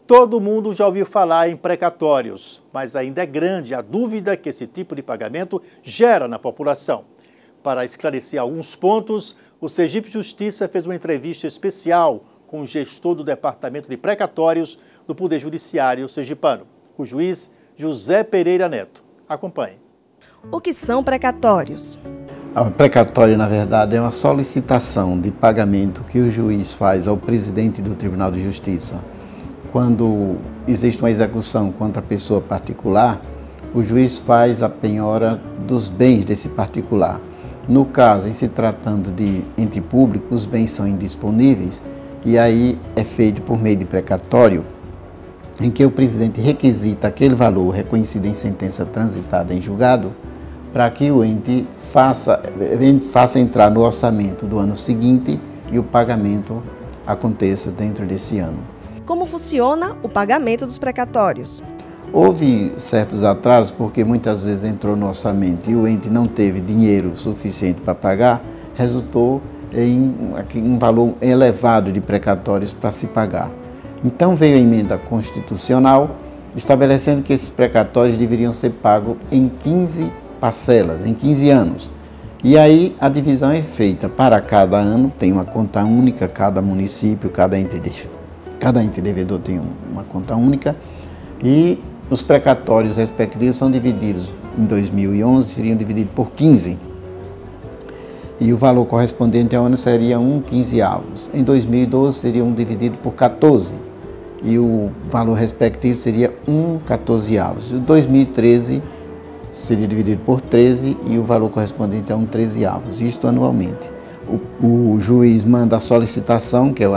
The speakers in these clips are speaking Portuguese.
Todo mundo já ouviu falar em precatórios, mas ainda é grande a dúvida que esse tipo de pagamento gera na população. Para esclarecer alguns pontos, o Sergipe Justiça fez uma entrevista especial com o gestor do Departamento de Precatórios do Poder Judiciário sergipano, o juiz José Pereira Neto. Acompanhe. O que são precatórios? O precatório, na verdade, é uma solicitação de pagamento que o juiz faz ao presidente do Tribunal de Justiça. Quando existe uma execução contra a pessoa particular, o juiz faz a penhora dos bens desse particular. No caso, em se tratando de ente público, os bens são indisponíveis e aí é feito por meio de precatório, em que o presidente requisita aquele valor reconhecido em sentença transitada em julgado para que o ente faça entrar no orçamento do ano seguinte e o pagamento aconteça dentro desse ano. Como funciona o pagamento dos precatórios? Houve certos atrasos porque muitas vezes entrou no orçamento e o ente não teve dinheiro suficiente para pagar, resultou em um valor elevado de precatórios para se pagar. Então veio a emenda constitucional estabelecendo que esses precatórios deveriam ser pagos em 15 parcelas, em 15 anos. E aí a divisão é feita para cada ano, tem uma conta única, cada município, cada ente devedor tem uma conta única, e os precatórios respectivos são divididos, em 2011 seriam divididos por 15, e o valor correspondente ao ano seria 1/15. Em 2012 seriam divididos por 14, e o valor respectivo seria 1/14. Em 2013 seria dividido por 13 e o valor correspondente a 1/13, isto anualmente. O juiz manda a solicitação, que é o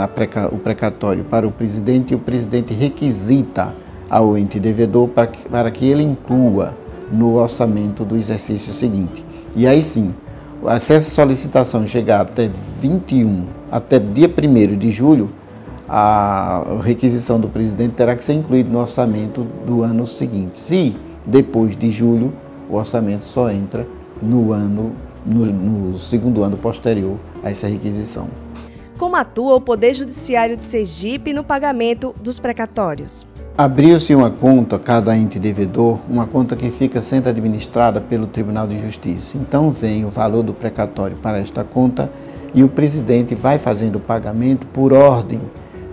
precatório, para o presidente, e o presidente requisita ao ente devedor para que ele inclua no orçamento do exercício seguinte. E aí sim, se essa solicitação chegar até dia 1º de julho, a requisição do presidente terá que ser incluída no orçamento do ano seguinte. Se depois de julho, o orçamento só entra no segundo ano posterior a essa requisição. Como atua o Poder Judiciário de Sergipe no pagamento dos precatórios? Abriu-se uma conta, cada ente devedor, uma conta que fica sendo administrada pelo Tribunal de Justiça. Então vem o valor do precatório para esta conta e o presidente vai fazendo o pagamento por ordem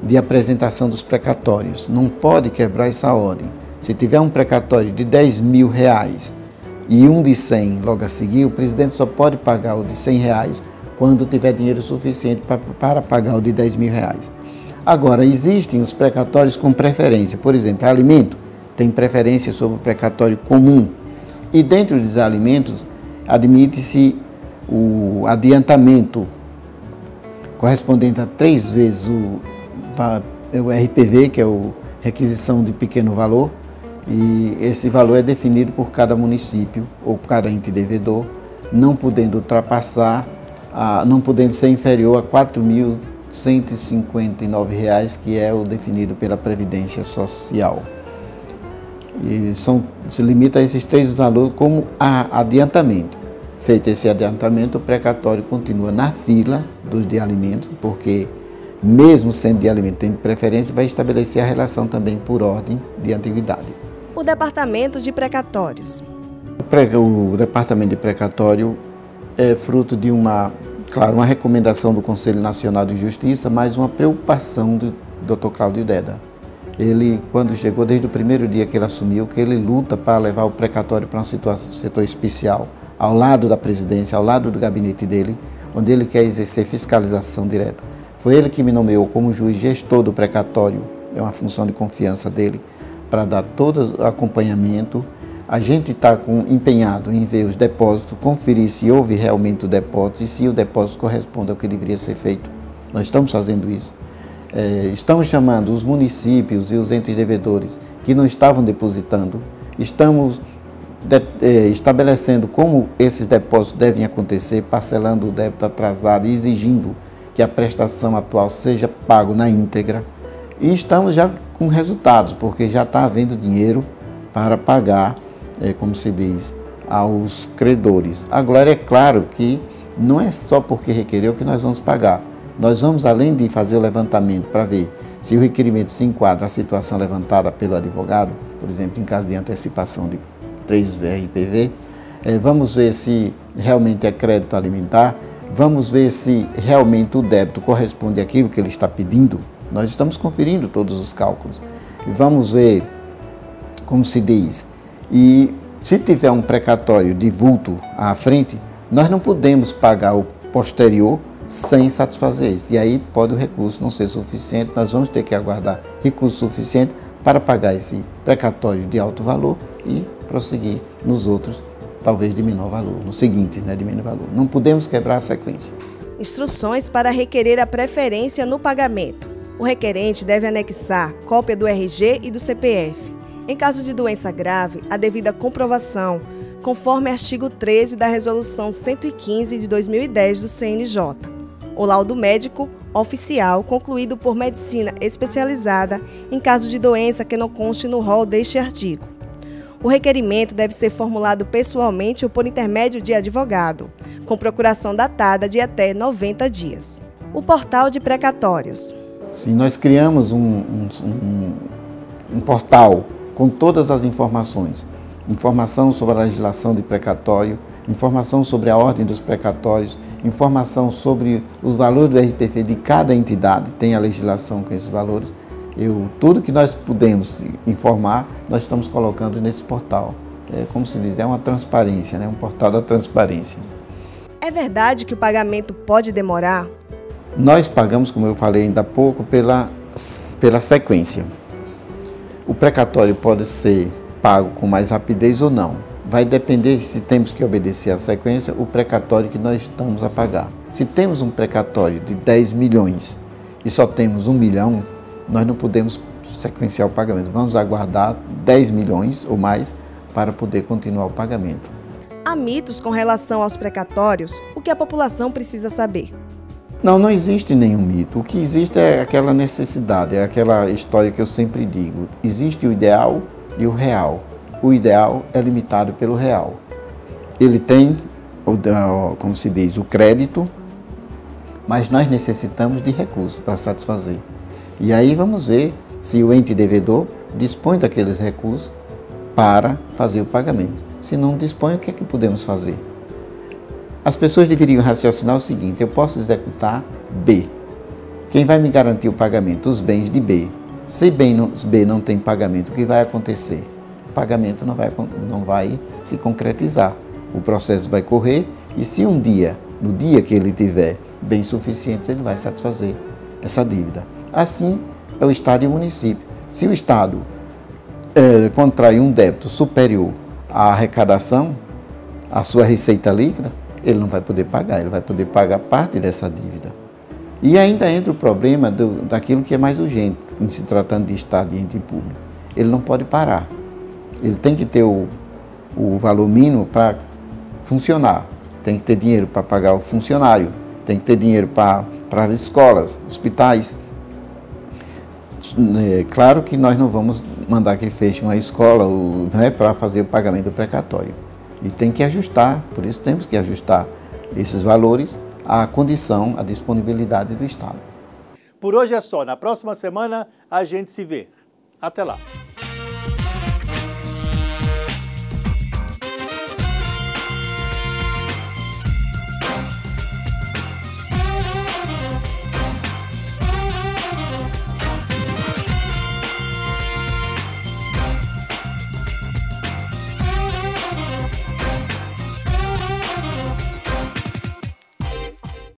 de apresentação dos precatórios. Não pode quebrar essa ordem. Se tiver um precatório de R$10.000 e um de 100 logo a seguir, o presidente só pode pagar o de R$100 quando tiver dinheiro suficiente para pagar o de R$10.000. Agora, existem os precatórios com preferência. Por exemplo, alimento tem preferência sobre o precatório comum. E dentro dos alimentos, admite-se o adiantamento correspondente a 3 vezes o RPV, que é a requisição de pequeno valor, e esse valor é definido por cada município ou por cada ente devedor, não podendo ultrapassar, não podendo ser inferior a R$4.159, que é o definido pela Previdência Social. E se limita a esses 3 valores como adiantamento. Feito esse adiantamento, o precatório continua na fila dos de alimentos, porque mesmo sendo de alimento tem preferência, vai estabelecer a relação também por ordem de antiguidade. O Departamento de Precatórios. O Departamento de Precatório é fruto de uma recomendação do Conselho Nacional de Justiça, mas uma preocupação do Dr. Cláudio Deda. Ele, quando chegou, desde o primeiro dia que ele assumiu, que ele luta para levar o precatório para um setor especial, ao lado da presidência, ao lado do gabinete dele, onde ele quer exercer fiscalização direta. Foi ele que me nomeou como juiz gestor do precatório, é uma função de confiança dele, para dar todo o acompanhamento. A gente está empenhado em ver os depósitos, conferir se houve realmente o depósito e se o depósito corresponde ao que deveria ser feito. Nós estamos fazendo isso. Estamos chamando os municípios e os entes devedores que não estavam depositando. Estamos estabelecendo como esses depósitos devem acontecer, parcelando o débito atrasado e exigindo que a prestação atual seja pago na íntegra. E estamos já com resultados, porque já está havendo dinheiro para pagar, como se diz, aos credores. Agora, é claro que não é só porque requereu que nós vamos pagar. Nós vamos, além de fazer o levantamento para ver Se o requerimento se enquadra à situação levantada pelo advogado, por exemplo, em caso de antecipação de 3 VRPV, vamos ver se realmente é crédito alimentar, vamos ver se realmente o débito corresponde àquilo que ele está pedindo. Nós estamos conferindo todos os cálculos. Vamos ver, como se diz, e se tiver um precatório de vulto à frente, nós não podemos pagar o posterior sem satisfazer isso. E aí pode o recurso não ser suficiente, nós vamos ter que aguardar recurso suficiente para pagar esse precatório de alto valor e prosseguir nos outros, talvez de menor valor, no seguinte, de menor valor. Não podemos quebrar a sequência. Instruções para requerer a preferência no pagamento. O requerente deve anexar cópia do RG e do CPF. Em caso de doença grave, a devida comprovação, conforme artigo 13 da Resolução 115 de 2010 do CNJ. O laudo médico oficial concluído por medicina especializada em caso de doença que não conste no rol deste artigo. O requerimento deve ser formulado pessoalmente ou por intermédio de advogado, com procuração datada de até 90 dias. O portal de precatórios. Sim, nós criamos um portal com todas as informações. Informação sobre a legislação de precatório, informação sobre a ordem dos precatórios, informação sobre os valores do RPV de cada entidade, tem a legislação com esses valores. Tudo que nós podemos informar, nós estamos colocando nesse portal. Como se diz, é uma transparência, um portal da transparência. É verdade que o pagamento pode demorar? Nós pagamos, como eu falei ainda há pouco, pela sequência. O precatório pode ser pago com mais rapidez ou não. Vai depender se temos que obedecer à sequência, o precatório que nós estamos a pagar. Se temos um precatório de 10 milhões e só temos 1 milhão, nós não podemos sequenciar o pagamento. Vamos aguardar 10 milhões ou mais para poder continuar o pagamento. Há mitos com relação aos precatórios? O que a população precisa saber? Não existe nenhum mito. O que existe é aquela necessidade, é aquela história que eu sempre digo. Existe o ideal e o real. O ideal é limitado pelo real. Ele tem, como se diz, o crédito, mas nós necessitamos de recursos para satisfazer. E aí vamos ver se o ente devedor dispõe daqueles recursos para fazer o pagamento. Se não dispõe, o que é que podemos fazer? As pessoas deveriam raciocinar o seguinte: eu posso executar B. Quem vai me garantir o pagamento? Os bens de B. Se B não tem pagamento, o que vai acontecer? O pagamento não vai se concretizar. O processo vai correr e se um dia, no dia que ele tiver bem suficiente, ele vai satisfazer essa dívida. Assim é o Estado e o município. Se o Estado contrai um débito superior à arrecadação, à sua receita líquida, ele não vai poder pagar, ele vai poder pagar parte dessa dívida. E ainda entra o problema daquilo que é mais urgente, em se tratando de Estado e ente público. Ele não pode parar. Ele tem que ter o valor mínimo para funcionar. Tem que ter dinheiro para pagar o funcionário, tem que ter dinheiro para as escolas, hospitais. Claro que nós não vamos mandar que feche uma escola para fazer o pagamento do precatório. E tem que ajustar, por isso temos que ajustar esses valores à condição, à disponibilidade do Estado. Por hoje é só. Na próxima semana a gente se vê. Até lá.